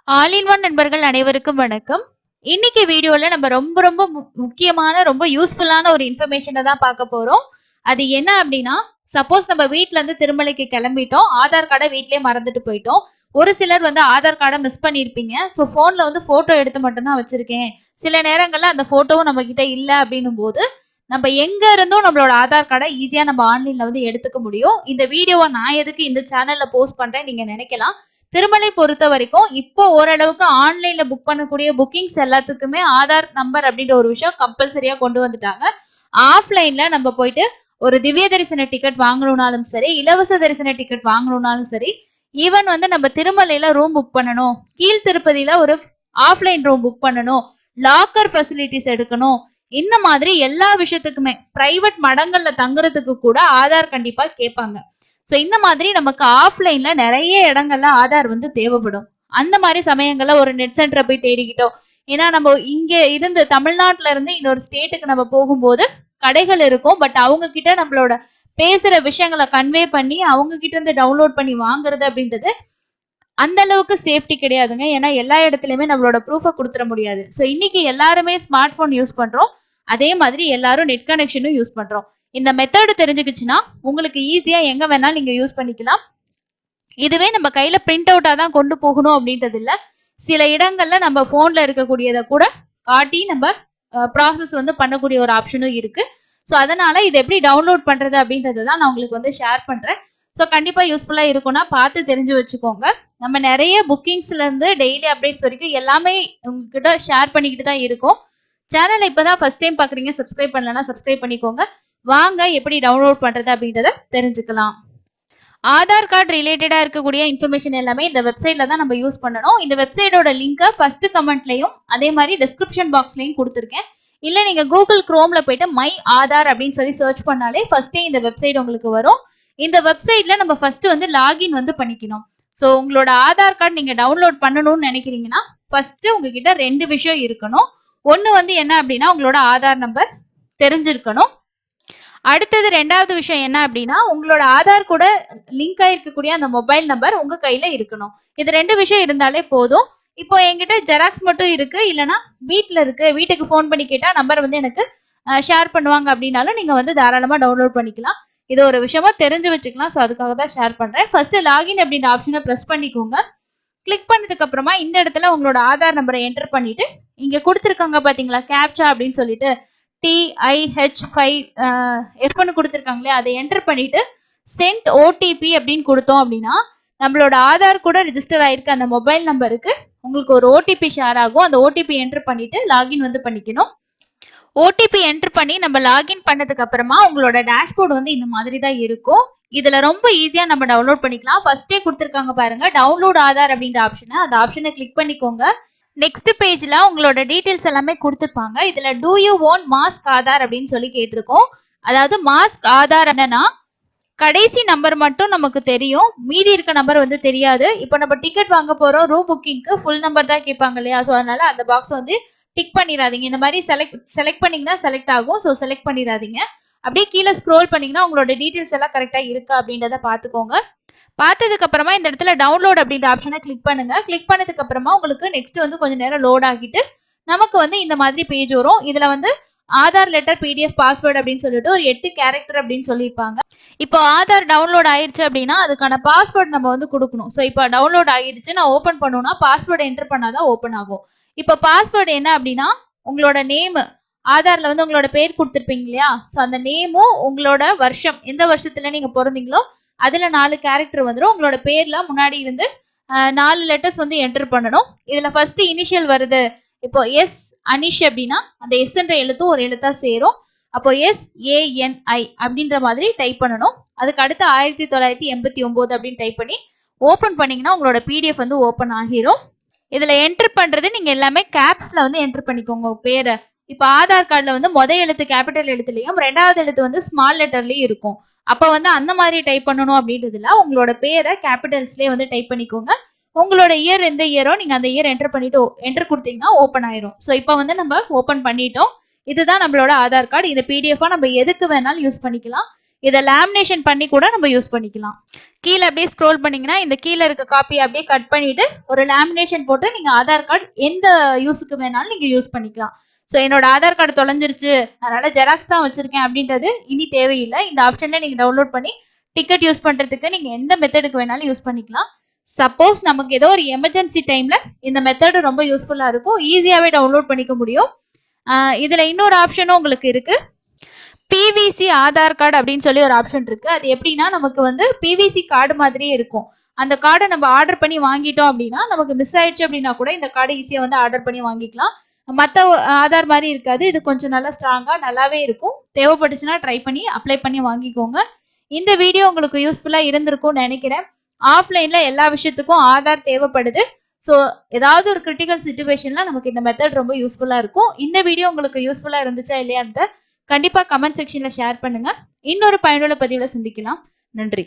All in one நண்பர்கள் அனைவருக்கும் வணக்கம். இன்னைக்கு வீடியோல நம்ம ரொம்ப ரொம்ப முக்கியமான ரொம்ப யூஸ்ஃபுல்லான ஒரு இன்ஃபர்மேஷனை தான் பார்க்க போறோம். அது என்ன அப்படின்னா, சப்போஸ் நம்ம வீட்ல இருந்து திருமலைக்கு கிளம்பிட்டோம், ஆதார் கார்டை வீட்லயே மறந்துட்டு போயிட்டோம். ஒரு சிலர் வந்து ஆதார் கார்டை மிஸ் பண்ணியிருப்பீங்க. ஸோ ஃபோன்ல வந்து போட்டோ எடுத்து மட்டும்தான் வச்சிருக்கேன், சில நேரங்கள்ல அந்த போட்டோவும் நம்ம கிட்ட இல்லை அப்படின்னும் போது நம்ம எங்க இருந்தும் நம்மளோட ஆதார் கார்டை ஈஸியா நம்ம ஆன்லைன்ல வந்து எடுத்துக்க முடியும். இந்த வீடியோவை நான் எதுக்கு இந்த சேனல்ல போஸ்ட் பண்றேன் நீங்க நினைக்கலாம். திருமலை பொறுத்த வரைக்கும் இப்போ ஓரளவுக்கு ஆன்லைன்ல புக் பண்ணக்கூடிய புக்கிங்ஸ் எல்லாத்துக்குமே ஆதார் நம்பர் அப்படின்ற ஒரு விஷயம் கம்பல்சரியா கொண்டு வந்துட்டாங்க. ஆஃப்லைன்ல நம்ம போயிட்டு ஒரு திவ்ய தரிசன டிக்கெட் வாங்கணும்னாலும் சரி, இலவச தரிசன டிக்கெட் வாங்கணும்னாலும் சரி, ஈவன் வந்து நம்ம திருமலையில ரூம் புக் பண்ணணும், கீழ் திருப்பதியில ஒரு ஆஃப்லைன் ரூம் புக் பண்ணணும், லாக்கர் ஃபெசிலிட்டிஸ் எடுக்கணும், இந்த மாதிரி எல்லா விஷயத்துக்குமே பிரைவேட் மடங்கள்ல தங்குறதுக்கு கூட ஆதார் கண்டிப்பா கேட்பாங்க. ஸோ இந்த மாதிரி நமக்கு ஆஃப்லைன்ல நிறைய இடங்கள்ல ஆதார் வந்து தேவைப்படும். அந்த மாதிரி சமயங்கள்ல ஒரு நெட் சென்டரை போய் தேடிக்கிட்டோம். ஏன்னா நம்ம இங்க இருந்து தமிழ்நாட்டுல இருந்து இன்னொரு ஸ்டேட்டுக்கு நம்ம போகும்போது கடைகள் இருக்கும். பட் அவங்க கிட்ட நம்மளோட பேசுற விஷயங்களை கன்வே பண்ணி அவங்க கிட்ட இருந்து டவுன்லோட் பண்ணி வாங்குறது அப்படின்றது அந்த அளவுக்கு சேஃப்டி கிடையாதுங்க. ஏன்னா எல்லா இடத்துலயுமே நம்மளோட ப்ரூஃபை கொடுத்துட முடியாது. ஸோ இன்னைக்கு எல்லாருமே ஸ்மார்ட் போன் யூஸ் பண்றோம். அதே மாதிரி எல்லாரும் நெட் கனெக்ஷனும் யூஸ் பண்றோம். இந்த மெத்தட் தெரிஞ்சுக்கிச்சுன்னா உங்களுக்கு ஈஸியா எங்க வேணாலும் நீங்க யூஸ் பண்ணிக்கலாம். இதுவே நம்ம கையில பிரிண்ட் அவுட்டா தான் கொண்டு போகணும் அப்படின்றது இல்ல. சில இடங்கள்ல நம்ம போன்ல இருக்கக்கூடியதை கூட காட்டி நம்ம ப்ராசஸ் வந்து பண்ணக்கூடிய ஒரு ஆப்ஷனும் இருக்கு. ஸோ அதனால இது எப்படி டவுன்லோட் பண்றது அப்படின்றத தான் நான் உங்களுக்கு வந்து ஷேர் பண்றேன். ஸோ கண்டிப்பா யூஸ்ஃபுல்லா இருக்கும்னா பார்த்து தெரிஞ்சு வச்சுக்கோங்க. நம்ம நிறைய புக்கிங்ஸ்ல இருந்து டெய்லி அப்டேட்ஸ் வரைக்கும் எல்லாமே உங்ககிட்ட ஷேர் பண்ணிக்கிட்டு தான் இருக்கும். சேனலை இப்பதான் ஃபர்ஸ்ட் டைம் பாக்குறீங்க, சப்ஸ்கிரைப் பண்ணலன்னா சப்ஸ்கிரைப் பண்ணிக்கோங்க. வாங்க எப்படி டவுன்லோட் பண்றது அப்படின்றத தெரிஞ்சுக்கலாம். ஆதார் கார்டு ரிலேட்டடா இருக்கக்கூடிய இன்ஃபர்மேஷன் எல்லாமே இந்த வெப்சைட்ல தான் நம்ம யூஸ் பண்ணணும். இந்த வெப்சைட்டோட லிங்கை ஃபர்ஸ்ட் கமெண்ட்லயும் அதே மாதிரி டிஸ்கிரிப்ஷன் பாக்ஸ்லயும் கொடுத்துருக்கேன். இல்ல நீங்க கூகுள் குரோம்ல போயிட்டு மை ஆதார் அப்படின்னு சொல்லி சர்ச் பண்ணாலே ஃபர்ஸ்டே இந்த வெப்சைட் உங்களுக்கு வரும். இந்த வெப்சைட்ல நம்ம ஃபர்ஸ்ட் வந்து லாகின் வந்து பண்ணிக்கணும். ஸோ உங்களோட ஆதார் கார்டு நீங்க டவுன்லோட் பண்ணணும்னு நினைக்கிறீங்கன்னா ஃபர்ஸ்ட் உங்ககிட்ட ரெண்டு விஷயம் இருக்கணும். ஒன்னு வந்து என்ன அப்படின்னா உங்களோட ஆதார் நம்பர் தெரிஞ்சிருக்கணும். அடுத்தது ரெண்டாவது விஷயம் என்ன அப்படின்னா உங்களோட ஆதார் கூட லிங்க் ஆயிருக்கக்கூடிய அந்த மொபைல் நம்பர் உங்க கையில இருக்கணும். இது ரெண்டு விஷயம் இருந்தாலே போதும். இப்போ என்கிட்ட ஜெராக்ஸ் மட்டும் இருக்கு, இல்லைன்னா வீட்டுல இருக்கு, வீட்டுக்கு ஃபோன் பண்ணி கேட்டா நம்பர் வந்து எனக்கு ஷேர் பண்ணுவாங்க அப்படின்னாலும் நீங்க வந்து தாராளமா டவுன்லோட் பண்ணிக்கலாம். இது ஒரு விஷயமா தெரிஞ்சு வச்சுக்கலாம். ஸோ அதுக்காக தான் ஷேர் பண்றேன். ஃபர்ஸ்ட் லாகின் அப்படின்ற ஆப்ஷனை ப்ரெஸ் பண்ணிக்கோங்க. கிளிக் பண்ணதுக்கு அப்புறமா இந்த இடத்துல உங்களோட ஆதார் நம்பரை என்டர் பண்ணிட்டு இங்க கொடுத்துருக்காங்க பாத்தீங்களா கேப்சா அப்படின்னு சொல்லிட்டு TIH5 Fன்னு கொடுத்துருக்காங்களே அதை என்டர் பண்ணிட்டு சென்ட் OTP அப்படின்னு கொடுத்தோம் அப்படின்னா நம்மளோட ஆதார் கூட ரிஜிஸ்டர் ஆயிருக்கு அந்த மொபைல் நம்பருக்கு உங்களுக்கு ஒரு OTP ஷேர் ஆகும். அந்த OTP என்டர் பண்ணிட்டு லாகின் வந்து பண்ணிக்கணும். OTP என்டர் பண்ணி நம்ம லாகின் பண்ணதுக்கு அப்புறமா உங்களோட டேஷ்போர்டு வந்து இந்த மாதிரி தான் இருக்கும். இதுல ரொம்ப ஈஸியா நம்ம டவுன்லோட் பண்ணிக்கலாம். ஃபர்ஸ்டே கொடுத்துருக்காங்க பாருங்க டவுன்லோட் ஆதார் அப்படின்ற ஆப்ஷனை, அந்த ஆப்ஷனை கிளிக் பண்ணிக்கோங்க. நெக்ஸ்ட் பேஜ்ல உங்களோட டீடைல்ஸ் எல்லாமே கொடுத்துருப்பாங்க. இதுல do you own mask Aadhaar அப்படின்னு சொல்லி கேட்டிருக்கோம். அதாவது மாஸ்க் ஆதார் என்னன்னா கடைசி நம்பர் மட்டும் நமக்கு தெரியும், மீதி இருக்க நம்பர் வந்து தெரியாது. இப்போ நம்ம டிக்கெட் வாங்க போறோம், ரூம் புக்கிங்க்கு ஃபுல் நம்பர் தான் கேட்பாங்க இல்லையா? ஸோ அதனால அந்த பாக்ஸ் வந்து டிக் பண்ணிடாதீங்க. இந்த மாதிரி செலக்ட் பண்ணீங்கன்னா செலக்ட் ஆகும். ஸோ செலக்ட் பண்ணிடாதீங்க. அப்படியே கீழே ஸ்க்ரோல் பண்ணீங்கன்னா உங்களோட டீடைல்ஸ் எல்லாம் கரெக்டா இருக்கா அப்படின்றத பாத்துக்கோங்க. பார்த்ததுக்கு அப்புறமா இந்த இடத்துல டவுன்லோட் அப்படின்ற ஆப்ஷனை கிளிக் பண்ணுங்க. கிளிக் பண்ணதுக்கு அப்புறமா உங்களுக்கு நெக்ஸ்ட் வந்து கொஞ்சம் நேரம் லோட் ஆகிட்டு நமக்கு வந்து இந்த மாதிரி பேஜ் வரும். இதுல வந்து ஆதார் லெட்டர் PDF பாஸ்வேர்டு அப்படின்னு சொல்லிட்டு ஒரு 8 கேரக்டர் அப்படின்னு சொல்லியிருப்பாங்க. இப்போ ஆதார் டவுன்லோட் ஆயிருச்சு அப்படின்னா அதுக்கான பாஸ்வேர்டு நம்ம வந்து கொடுக்கணும். ஸோ இப்போ டவுன்லோட் ஆயிருச்சு, நான் ஓப்பன் பண்ணணும்னா பாஸ்வேர்டு என்டர் பண்ணாதான் ஓப்பன் ஆகும். இப்போ பாஸ்வேர்டு என்ன அப்படின்னா உங்களோட நேம், ஆதார்ல வந்து உங்களோட பேர் கொடுத்துருப்பீங்க இல்லையா? ஸோ அந்த நேமும் உங்களோட வருஷம், எந்த வருஷத்துல நீங்க பிறந்தீங்களோ அதுல 4 கேரக்டர் வந்துடும். உங்களோட பேர்ல முன்னாடி இருந்து 4 லெட்டர்ஸ் வந்து என்டர் பண்ணணும். இதுல ஃபர்ஸ்ட் இனிஷியல் வருது. இப்போ எஸ் அனிஷ் அப்படின்னா அந்த எஸ்ன்ற எழுத்தும் ஒரு எழுத்தா சேரும். அப்போ SANI அப்படின்ற மாதிரி டைப் பண்ணணும். அதுக்கு அடுத்து 1989 அப்படின்னு டைப் பண்ணி ஓப்பன் பண்ணீங்கன்னா உங்களோட PDF வந்து ஓப்பன் ஆகிரும். இதுல என்டர் பண்றது நீங்க எல்லாமே கேப்ஸ்ல வந்து என்டர் பண்ணிக்கோங்க பேரை. இப்போ ஆதார் கார்டுல வந்து முதல் எழுத்து கேபிட்டல் எழுத்துலயும் ரெண்டாவது எழுத்து வந்து ஸ்மால் லெட்டர்லயும் இருக்கும். அப்ப வந்து அந்த மாதிரி டைப் பண்ணணும் அப்படின்றதுல உங்களோட பேரை கேபிட்டல்ஸ்லயே வந்து டைப் பண்ணிக்கோங்க. உங்களோட இயர் எந்த இயரோ நீங்க அந்த இயர் என்டர் பண்ணிட்டு என்டர் கொடுத்தீங்கன்னா ஓப்பன் ஆயிரும். ஸோ இப்போ வந்து நம்ம ஓப்பன் பண்ணிட்டோம். இதுதான் நம்மளோட ஆதார் கார்டு. இந்த PDF நம்ம எதுக்கு வேணாலும் யூஸ் பண்ணிக்கலாம். இதை லேமினேஷன் பண்ணி கூட நம்ம யூஸ் பண்ணிக்கலாம். கீழே அப்படியே ஸ்க்ரோல் பண்ணீங்கன்னா இந்த கீழே இருக்க காப்பி அப்படியே கட் பண்ணிட்டு ஒரு லேமினேஷன் போட்டு நீங்க ஆதார் கார்டு எந்த யூஸுக்கு வேணாலும் நீங்க யூஸ் பண்ணிக்கலாம். ஸோ என்னோட ஆதார் கார்டு தொலைஞ்சிருச்சு, அதனால ஜெராக்ஸ் தான் வச்சிருக்கேன் அப்படின்றது இனி தேவையில்லை. இந்த ஆப்ஷன்ல நீங்க டவுன்லோட் பண்ணி டிக்கெட் யூஸ் பண்றதுக்கு நீங்க எந்த மெத்தடுக்கு வேணாலும் யூஸ் பண்ணிக்கலாம். சப்போஸ் நமக்கு ஏதோ ஒரு எமர்ஜென்சி டைம்ல இந்த மெத்தடு ரொம்ப யூஸ்ஃபுல்லா இருக்கும். ஈஸியாவே டவுன்லோட் பண்ணிக்க முடியும். இதுல இன்னொரு ஆப்ஷனும் உங்களுக்கு இருக்கு. பிவிசி ஆதார் கார்டு அப்படின்னு சொல்லி ஒரு ஆப்ஷன் இருக்கு. அது எப்படின்னா நமக்கு வந்து பிவிசி கார்டு மாதிரியே இருக்கும். அந்த கார்டை நம்ம ஆர்டர் பண்ணி வாங்கிட்டோம் அப்படின்னா நமக்கு மிஸ் ஆயிடுச்சு அப்படின்னா கூட இந்த கார்டை ஈஸியா வந்து ஆர்டர் பண்ணி வாங்கிக்கலாம். மற்ற ஆதார் மாதிரி இருக்காது. இது கொஞ்சம் நல்லா ஸ்ட்ராங்கா நல்லாவே இருக்கும். தேவைப்பட்டுச்சுன்னா ட்ரை பண்ணி அப்ளை பண்ணி வாங்கிக்கோங்க. இந்த வீடியோ உங்களுக்கு யூஸ்ஃபுல்லா இருந்திருக்கும்னு நினைக்கிறேன். ஆஃப்லைன்ல எல்லா விஷயத்துக்கும் ஆதார் தேவைப்படுது. ஸோ ஏதாவது ஒரு கிரிட்டிக்கல் சுச்சுவேஷன்ல நமக்கு இந்த மெத்தட் ரொம்ப யூஸ்ஃபுல்லா இருக்கும். இந்த வீடியோ உங்களுக்கு யூஸ்ஃபுல்லா இருந்துச்சா இல்லையான்னு கண்டிப்பா கமெண்ட் செக்ஷன்ல ஷேர் பண்ணுங்க. இன்னொரு பயனுள்ள பதிவுல சந்திக்கலாம். நன்றி.